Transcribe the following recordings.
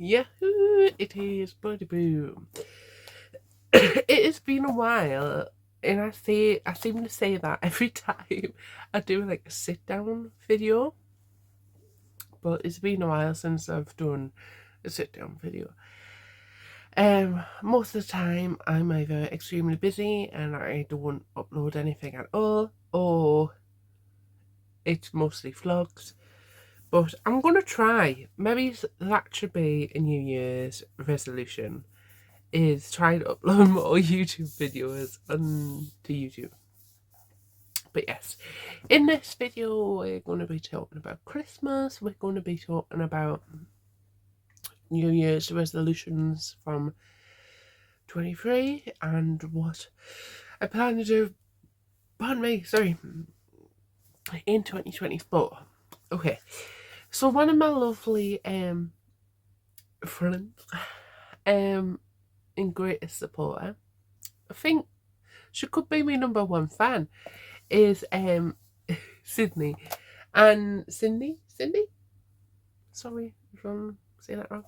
Yahoo! It is Buddy Boom. It has been a while, and I seem to say that every time I do like a sit down video. But it's been a while since I've done a sit down video. Most of the time I'm either extremely busy and I don't upload anything at all, or it's mostly vlogs. But I'm gonna try. Maybe that should be a New Year's resolution, is try to upload more YouTube videos onto YouTube. But yes, in this video we're going to be talking about Christmas. We're going to be talking about New Year's resolutions from 23 and what I plan to do, pardon me, sorry, in 2024. Okay, so one of my lovely friends and greatest supporter, I think she could be my number one fan, is Sydney. And Cindy, sorry if I'm saying that wrong,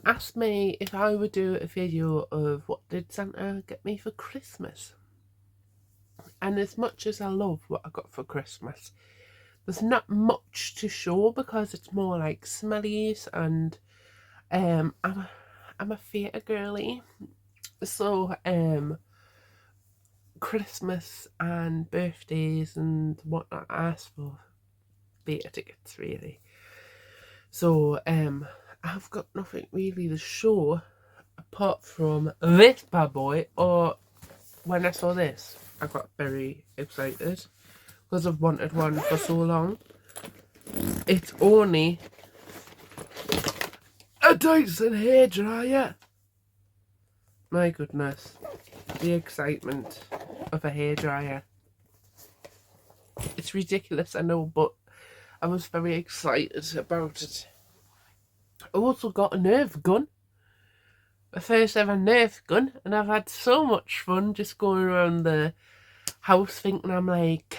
asked me if I would do a video of what did Santa get me for Christmas. And as much as I love what I got for Christmas, there's not much to show because it's more like smellies, and I'm a theatre girly, so Christmas and birthdays and whatnot, I ask for theatre tickets really. So I've got nothing really to show apart from this bad boy. Or when I saw this, I got very excited because I've wanted one for so long. It's only a Dyson hairdryer. My goodness, the excitement of a hairdryer. It's ridiculous, I know, but I was very excited about it. I also got a Nerf gun. My first ever Nerf gun, and I've had so much fun just going around the house thinking I'm like,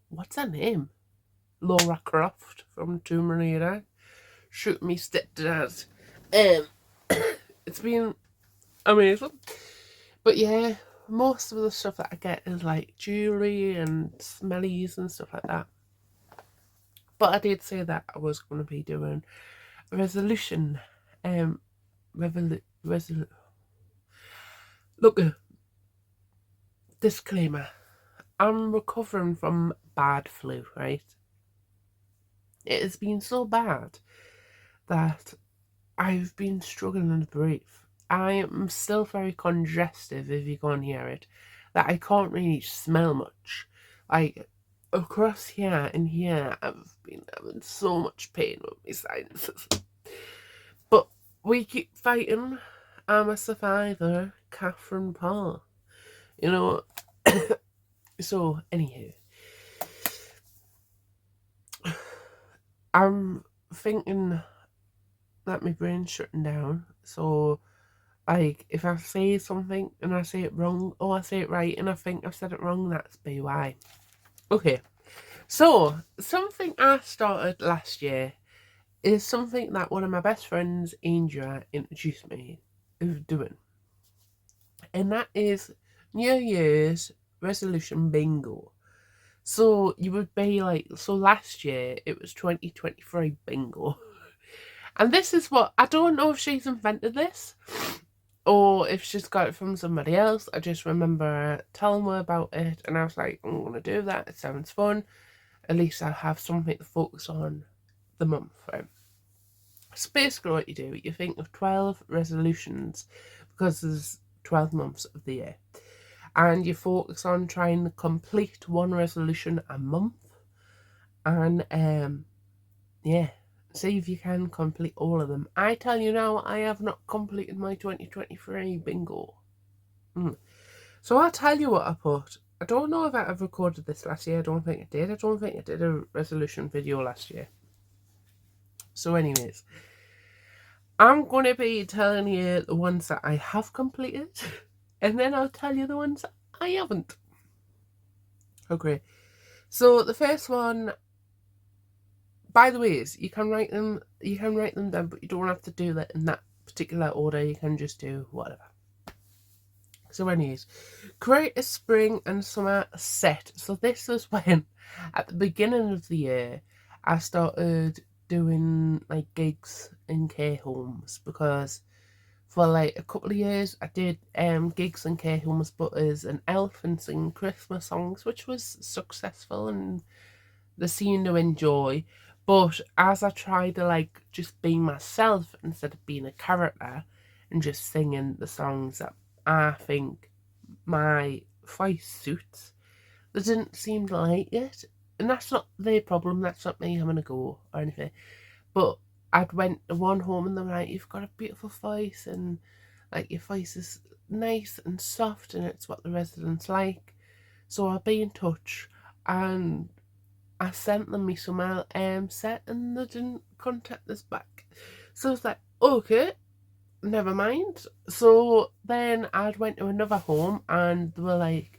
what's her name? Laura Croft from Tomb Raider. Shoot me stepdad. It's been amazing. But yeah, most of the stuff that I get is like jewellery and smellies and stuff like that. But I did say that I was going to be doing a resolution. Look, disclaimer. I'm recovering from bad flu, right? It has been so bad that I've been struggling to breathe. I am still very congestive, if you can hear it, that I can't really smell much. Like, across here and here, I've been having so much pain with my sinuses. But we keep fighting. I'm a survivor, Catherine Parr. You know, so, anywho, I'm thinking that my brain's shutting down, so like if I say something and I say it wrong or I say it right and I think I've said it wrong, that's be why. Okay, so something I started last year is something that one of my best friends, Andrea, introduced me of doing, and that is New Year's resolution bingo. So you would be like, so last year it was 2023 bingo. And this is what, I don't know if she's invented this or if she's got it from somebody else. I just remember telling her about it and I was like, I'm going to do that. It sounds fun. At least I'll have something to focus on the month, right? So basically what you do, you think of 12 resolutions because there's 12 months of the year. And you focus on trying to complete one resolution a month. And yeah, see if you can complete all of them. I tell you now, I have not completed my 2023 bingo. So I'll tell you what I put. I don't know if I have recorded this last year. I don't think I did. I don't think I did a resolution video last year. So anyways, I'm going to be telling you the ones that I have completed. And then I'll tell you the ones that I haven't. Okay. So the first one, by the ways, you can write them down, but you don't have to do that in that particular order. You can just do whatever. So anyways, create a spring and summer set. So this was when, at the beginning of the year, I started doing like gigs in care homes, because for like a couple of years I did gigs in care homes, but as an elf and singing Christmas songs, which was successful and they seemed to enjoy. But as I tried to like just be myself instead of being a character and just singing the songs that I think my voice suits, they didn't seem to like it. And that's not their problem, that's not me having a go or anything. But I'd went to one home and they were like, you've got a beautiful voice and like your voice is nice and soft and it's what the residents like. So I'll be in touch. And I sent them me some set and they didn't contact us back. So I was like, okay, never mind. So then I went to another home and they were like,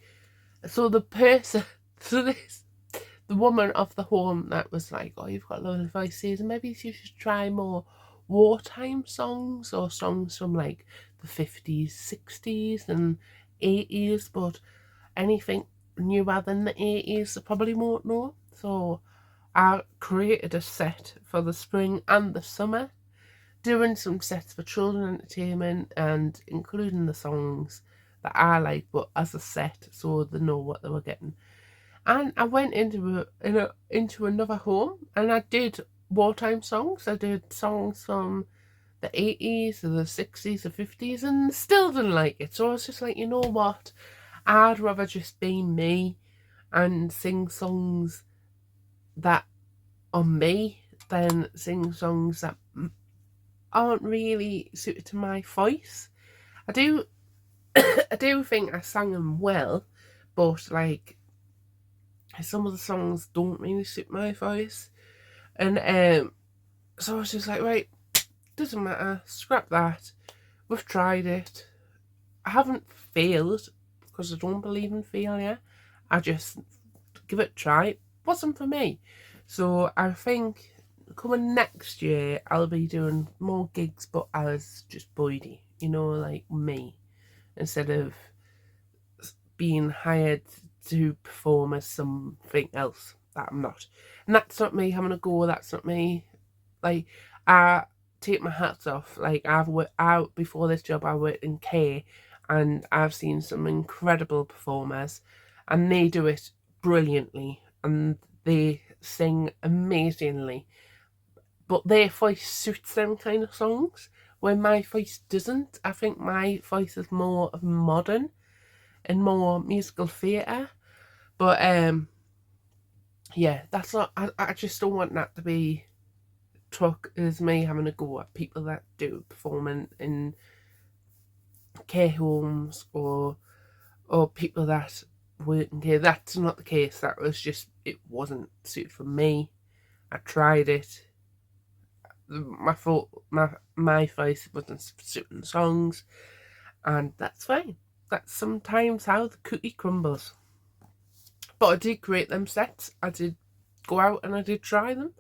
so the person, so this, the woman of the home that was like, oh, you've got lovely voices, and maybe you should try more wartime songs or songs from like the 50s, 60s and 80s, but anything newer than the 80s I probably won't know. So I created a set for the spring and the summer, doing some sets for children entertainment and including the songs that I like, but as a set so they know what they were getting. And I went into another home and I did wartime songs. I did songs from the 80s or the 60s or 50s and still didn't like it. So I was just like, you know what? I'd rather just be me and sing songs that are me than sing songs that aren't really suited to my voice. I do I do think I sang them well, but like some of the songs don't really suit my voice. And so I was just like, right, doesn't matter, scrap that. We've tried it. I haven't failed because I don't believe in failure. I just give it a try. It wasn't for me. So I think coming next year I'll be doing more gigs, but as just Boydie, you know, like me, instead of being hired to perform as something else that I'm not. And that's not me having a go, that's not me. Like, I take my hats off. Like, I've worked out before this job, I worked in care, and I've seen some incredible performers, and they do it brilliantly, and they sing amazingly. But their voice suits them kind of songs, where my voice doesn't. I think my voice is more of modern and more musical theatre. But yeah, that's not. I just don't want that to be took as me having a go at people that do performing in care homes or people that work in care. That's not the case. That was just, it wasn't suited for me. I tried it. My fault. My voice wasn't suiting the songs, and that's fine. That's sometimes how the cookie crumbles. But I did create them sets. I did go out and I did try them.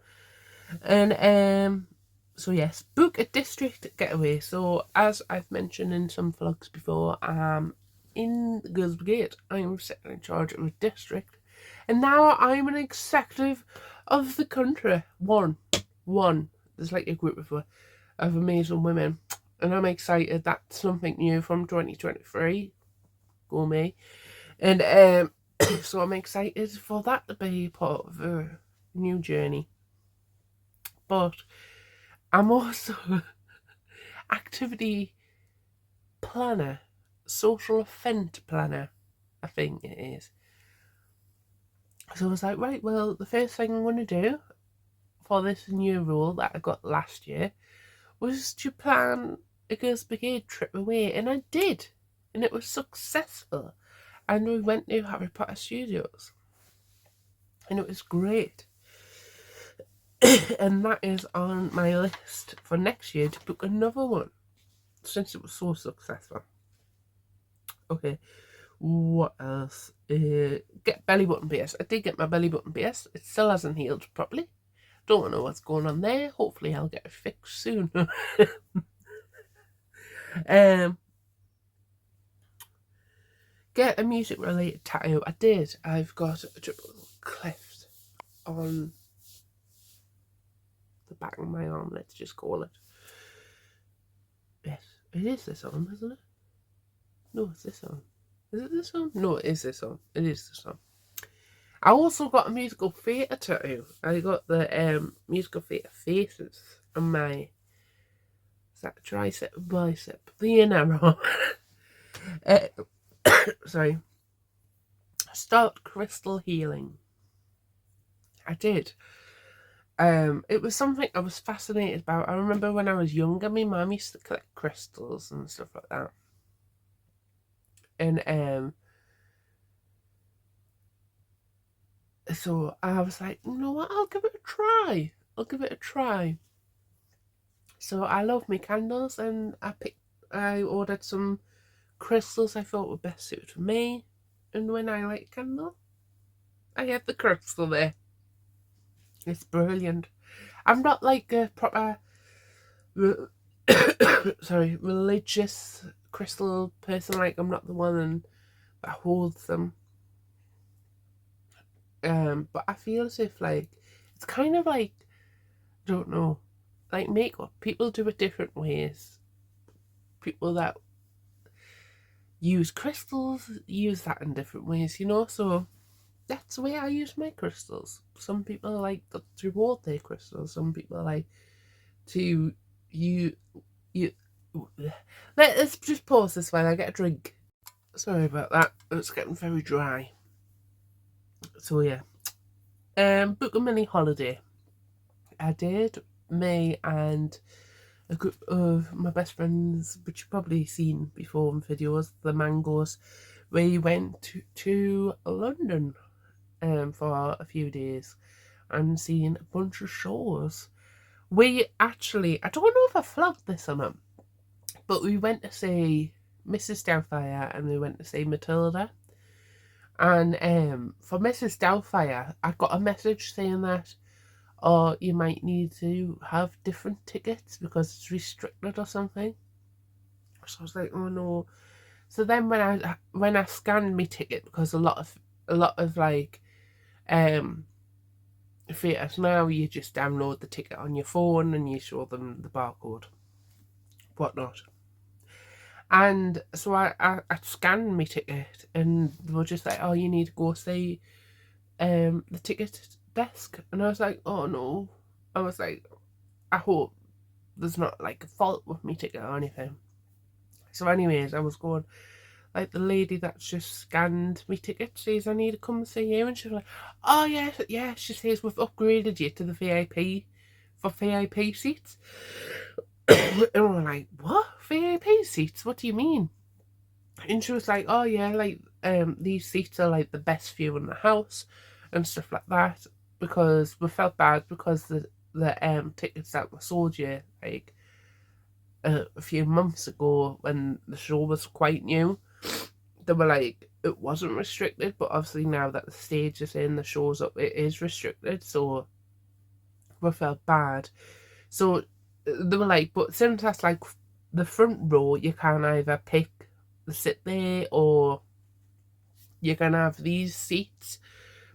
And so yes, book a district getaway. So as I've mentioned in some vlogs before, in the Girls Brigade, I'm second in charge of a district. And now I'm an executive of the country. One. There's like a group of amazing women. And I'm excited. That's something new from 2023. Go me. And so I'm excited for that to be part of a new journey. But I'm also activity planner, social event planner, I think it is. So I was like, right, well, the first thing I'm going to do for this new role that I got last year was to plan a Girls Brigade trip away, and I did, and it was successful. And we went to Harry Potter Studios, and it was great. And that is on my list for next year to book another one, since it was so successful. Okay, what else? Get belly button pierced. I did get my belly button pierced. It still hasn't healed properly. Don't know what's going on there. Hopefully I'll get it fixed soon. Get a music related tattoo. I did. I've got a triple cleft on the back of my arm, let's just call it. Yes, it is this arm, isn't it? No, it's this arm. Is it this arm? No, it is this arm. It is this arm. I also got a musical theatre tattoo. I got the musical theatre faces on my, is that tricep, bicep, the inner arm. Sorry. Start crystal healing. I did. It was something I was fascinated about. I remember when I was younger, my mum used to collect crystals and stuff like that. And so I was like, you know what, I'll give it a try. So I love my candles, and I ordered some crystals I thought were best suited for me. And when I light a candle, I have the crystal there. It's brilliant. I'm not like a proper religious crystal person. Like, I'm not the one that holds them. But I feel as if, like, it's kind of like, I don't know, like makeup. People do it different ways. People that use crystals use that in different ways, so that's the way I use my crystals. Some people like to hold their crystals. Some people like to you. Let's just pause this while I get a drink. Sorry about that. It's getting very dry. So yeah, book a mini holiday. I did. Me and a group of my best friends, which you've probably seen before in videos, the Mangoes. We went to London for a few days and seen a bunch of shows. We actually, I don't know if I flagged this or not, but we went to see Mrs. Doubtfire and we went to see Matilda. And for Mrs. Doubtfire, I got a message saying that, you might need to have different tickets because it's restricted or something. So I was like, oh no. So then when I scanned my ticket, because a lot of like theatres now, you just download the ticket on your phone and you show them the barcode, whatnot. And so I scanned my ticket and they were just like, oh, you need to go see the ticket desk. And I was like, oh no. I was like, I hope there's not like a fault with me ticket or anything. So anyways, I was going, like, the lady that's just scanned me ticket says I need to come see you, and she was like, oh yeah, she says we've upgraded you to the VIP for VIP seats. And we're like, what? VIP seats? What do you mean? And she was like, oh yeah, like these seats are like the best view in the house and stuff like that, because we felt bad because the tickets that were sold you like a few months ago when the show was quite new, they were like, it wasn't restricted, but obviously now that the stage is in, the show's up, it is restricted, so we felt bad. So they were like, but since that's like the front row, you can either pick the sit there or you can have these seats,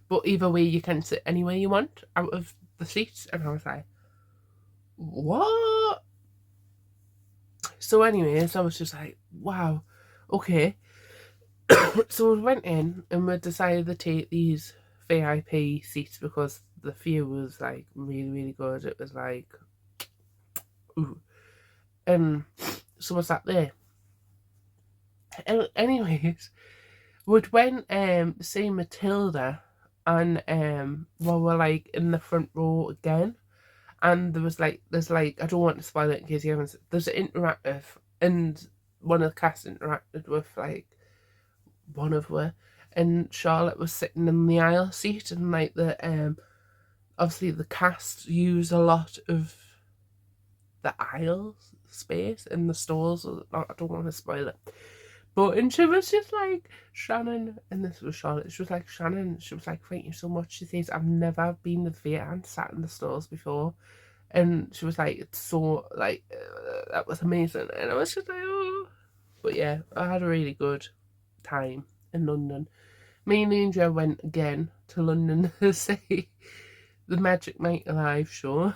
but either way you can sit anywhere you want out of the seats. And I was like, what? So anyways, I was just like, wow, okay. So we went in and we decided to take these VIP seats because the view was like really, really good. It was like, ooh. So we sat there. And anyways, we'd went to see Matilda, and we're like in the front row again, and there's like I don't want to spoil it in case you haven't. There's an interactive, and one of the cast interacted with like one of her, and Charlotte was sitting in the aisle seat, and like the obviously the cast use a lot of the aisle space in the stalls. I don't want to spoil it, But, and she was just like, Shannon, and this was Charlotte, she was like, Shannon, she was like, thank you so much. She says, I've never been to the theatre and sat in the stalls before. And she was like, it's so, like, that was amazing. And I was just like, oh. But yeah, I had a really good time in London. Me and Angel went again to London to see the Magic Mike Live show.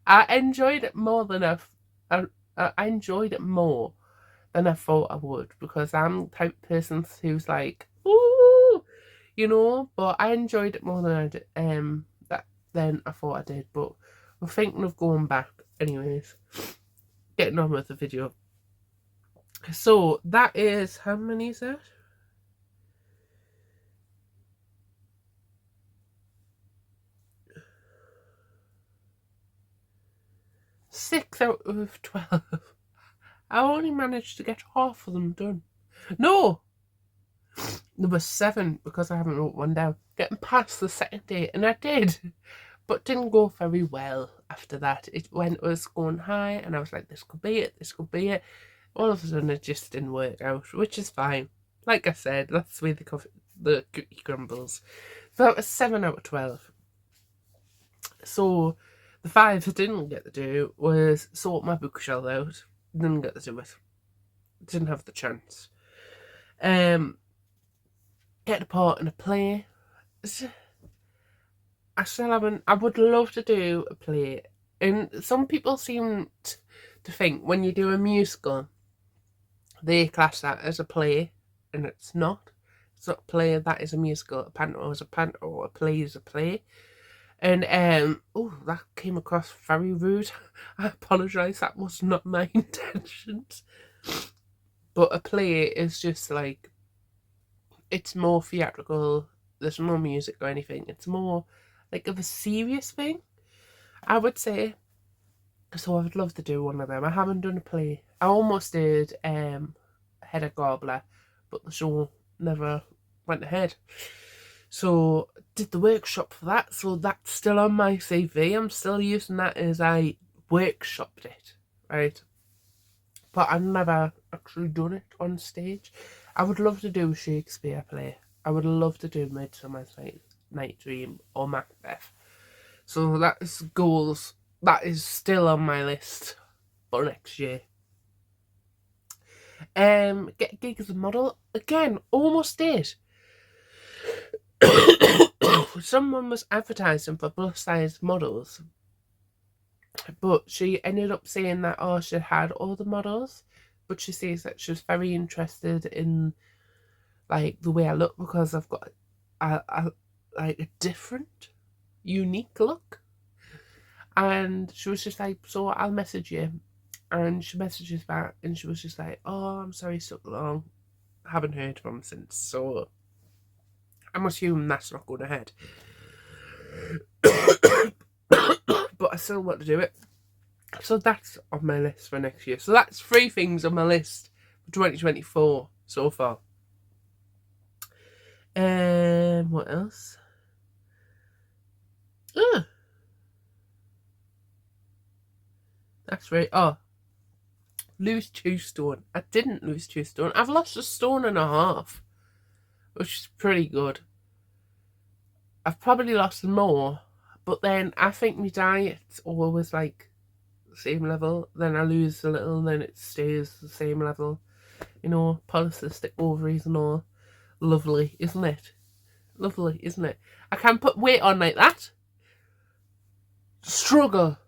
I enjoyed it more than I enjoyed it more than I thought I would, because I'm the type of person who's like, ooh, you know. But I enjoyed it more than I did, than I thought I did. But we're thinking of going back, anyways. Getting on with the video. So that is, how many is that? 6 out of 12. I only managed to get half of them done. No! There were 7 because I haven't wrote one down. Getting past the second day, and I did. But didn't go very well after that. It was going high, and I was like, this could be it, this could be it. All of a sudden, it just didn't work out, which is fine. Like I said, that's the way the cookie crumbles. So that was 7 out of 12. So the 5 I didn't get to do was sort my bookshelf out. Didn't get to do it. Didn't have the chance. Get a part in a play. I still haven't. I would love to do a play. And some people seem to think when you do a musical, they class that as a play, and it's not. It's not a play, that is a musical. A panto is a panto, a play is a play. And, oh, that came across very rude. I apologise, that was not my intentions. But a play is just like, it's more theatrical, there's no music or anything. It's more like of a serious thing, I would say. So I would love to do one of them. I haven't done a play. I almost did Hedda Gabler, but the show never went ahead. So did the workshop for that, so that's still on my CV. I'm still using that as I workshopped it, right? But I've never actually done it on stage. I would love to do a Shakespeare play. I would love to do Midsummer's Night Dream or Macbeth. So that is goals. That is still on my list for next year. Get a gig as a model. Again, almost did. Someone was advertising for plus size models, but she ended up saying that, oh, she had all the models, but she says that she was very interested in like the way I look, because I've got like a different, unique look. And she was just like, so I'll message you. And she messages back, and she was just like, oh, I'm sorry it took long. I haven't heard from her since, so I'm assuming that's not going ahead. But I still want to do it. So that's on my list for next year. So that's 3 things on my list for 2024 so far. What else? That's right. Oh, lose 2 stone. I didn't lose 2 stone. I've lost 1.5 stone, which is pretty good. I've probably lost more, but then I think my diet's always like the same level. Then I lose a little, and then it stays the same level. You know, polycystic ovaries and all. Lovely, isn't it? Lovely, isn't it? I can put weight on like that. Struggle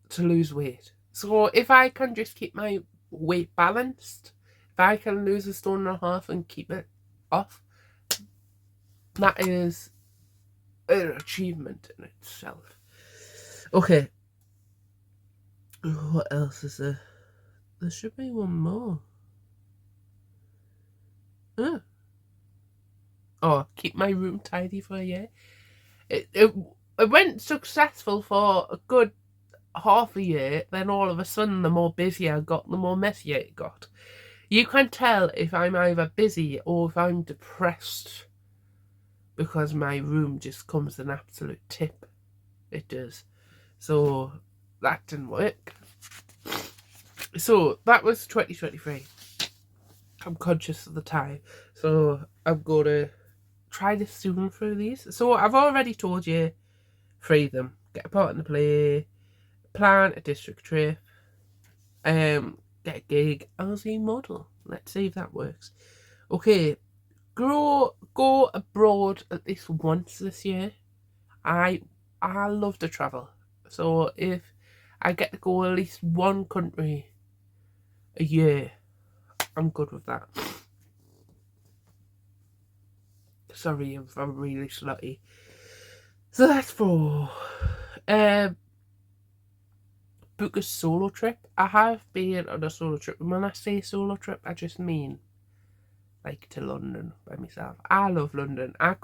to lose weight. So if I can just keep my weight balanced, if I can lose 1.5 stone and keep it off, that is an achievement in itself. Okay. What else is there? There should be one more. Oh, keep my room tidy for a year. It went successful for a good half a year. Then all of a sudden, the more busy I got, the more messier it got. You can tell if I'm either busy or if I'm depressed, because my room just comes an absolute tip. It does. So that didn't work. So that was 2023. I'm conscious of the time, so I'm going to try this soon through these. So I've already told you 3 of them. Get a part in the play, plan a district trip, get a gig as a model. Let's see if that works. Okay, go abroad at least once this year. I love to travel, so if I get to go at least one country a year, I'm good with that. Sorry if I'm really slutty. So that's 4. Book a solo trip. I have been on a solo trip, and when I say solo trip, I just mean like to London by myself. I love London. I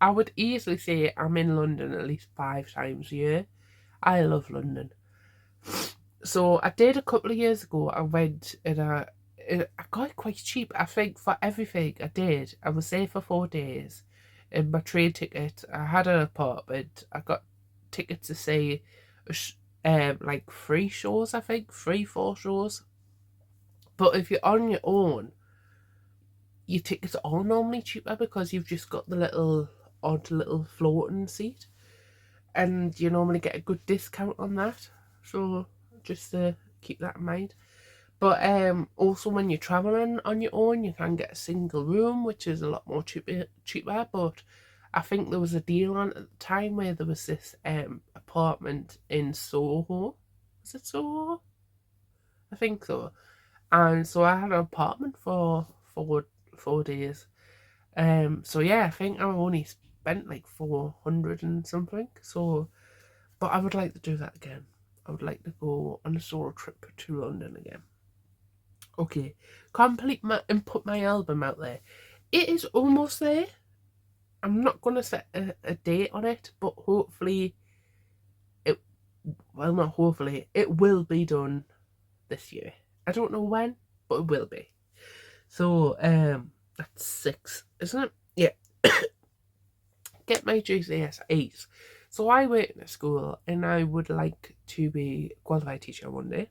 would easily say I'm in London at least 5 times a year. I love London. So I did a couple of years ago. I went and I got it quite cheap. I think for everything I did, I was there for 4 days. And my train ticket, I had an apartment. I got tickets to see like 3 shows, I think, 3-4 shows. But if you're on your own, your tickets are normally cheaper because you've just got the odd little floating seat, and you normally get a good discount on that. So just to keep that in mind. But also when you're traveling on your own, you can get a single room, which is a lot more cheaper. But I think there was a deal on at the time where there was this apartment in Soho. Was it Soho? I think so. And so I had an apartment for 4 days. So yeah, I think I only spent like 400 and something. So, but I would like to do that again. I would like to go on a solo trip to London again. Okay, and put my album out there. It is almost there. I'm not gonna set a date on it, but hopefully not hopefully, it will be done this year. I don't know when, but it will be. So that's 6, isn't it? Yeah. Get my GCSEs. So I work in a school and I would like to be a qualified teacher one day.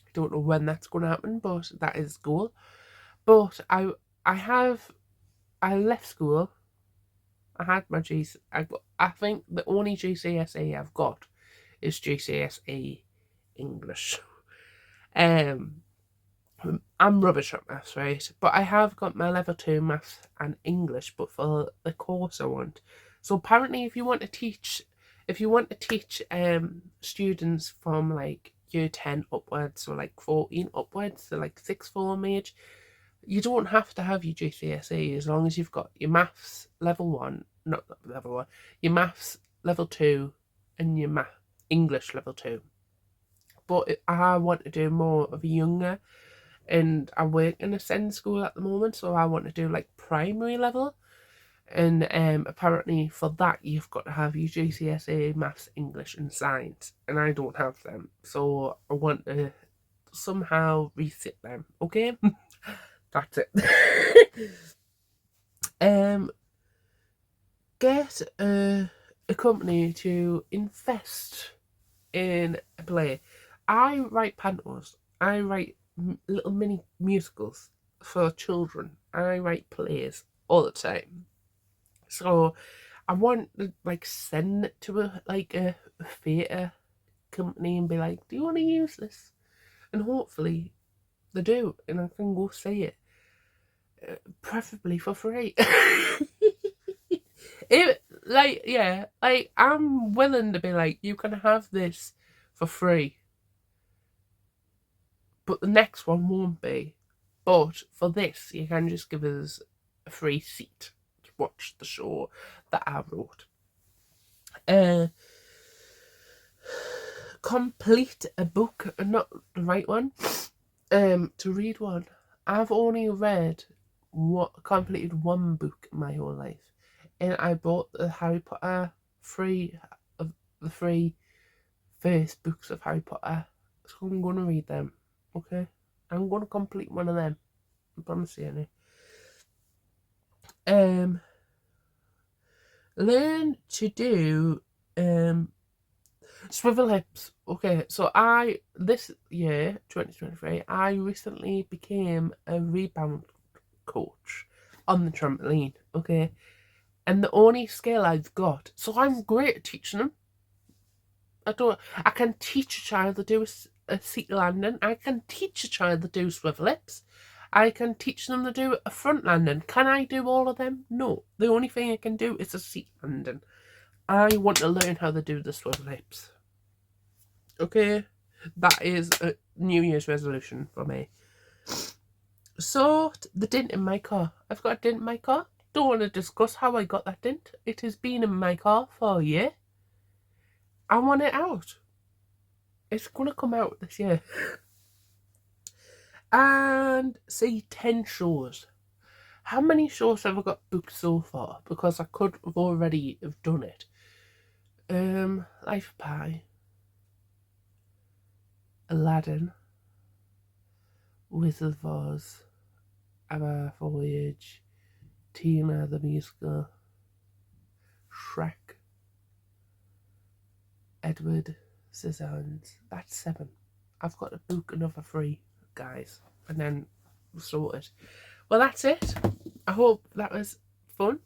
I don't know when that's going to happen, but that is the goal. But I left school. I had my I think the only GCSE I've got is GCSE English. I'm rubbish at maths, right? But I have got my level 2 maths and English, but for the course I want. So apparently, if you want to teach students from like year 10 upwards, or like 14 upwards, so like sixth form age, you don't have to have your GCSE as long as you've got your maths level 1, not level 1, your maths level 2, and your English level 2. But I want to do more of a younger, and I work in a SEND school at the moment, so I want to do like primary level. And apparently for that you've got to have your GCSE maths, English and science, and I don't have them, so I want to somehow resit them. Okay. That's it. Get a company to invest in a play. I write pantos. I write little mini musicals for children. I write plays all the time. So I want to like send it to a theatre company and be like, "Do you want to use this?" And hopefully they do, and I can go see it, preferably for free. I'm willing to be like, you can have this for free, but the next one won't be. But for this, you can just give us a free seat to watch the show that I wrote. Complete a book, not the right one. To read one. I've only completed one book in my whole life, and I bought the Harry Potter the 3 first books of Harry Potter. So I'm gonna read them. Okay, I'm gonna complete one of them. I promise you. Learn to do Swivel hips. Okay, so this year, 2023, I recently became a rebound coach on the trampoline, okay? And the only skill I've got, so I'm great at teaching them. I can teach a child to do a seat landing. I can teach a child to do swivel hips. I can teach them to do a front landing. Can I do all of them? No. The only thing I can do is a seat landing. I want to learn how to do the swivel hips. Okay? That is a New Year's resolution for me. So, the dent in my car. I've got a dent in my car. Don't want to discuss how I got that dent. It has been in my car for a year. I want it out. It's going to come out this year. And see 10 shows. How many shows have I got booked so far? Because I could have already have done it. Life of Pi, Aladdin, Wizard of Oz, Our Voyage, Tina the Musical, Shrek, Edward Scissorhands. That's 7. I've got to book another 3, guys, and then we'll sort it. Well, that's it. I hope that was fun.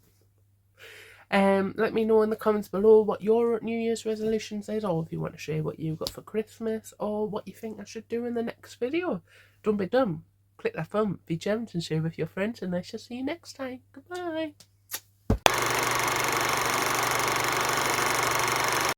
Let me know in the comments below what your New Year's resolutions is, or if you want to share what you got for Christmas, or what you think I should do in the next video. Don't be dumb. Click that thumb, be gems, and share with your friends, and I shall see you next time. Goodbye.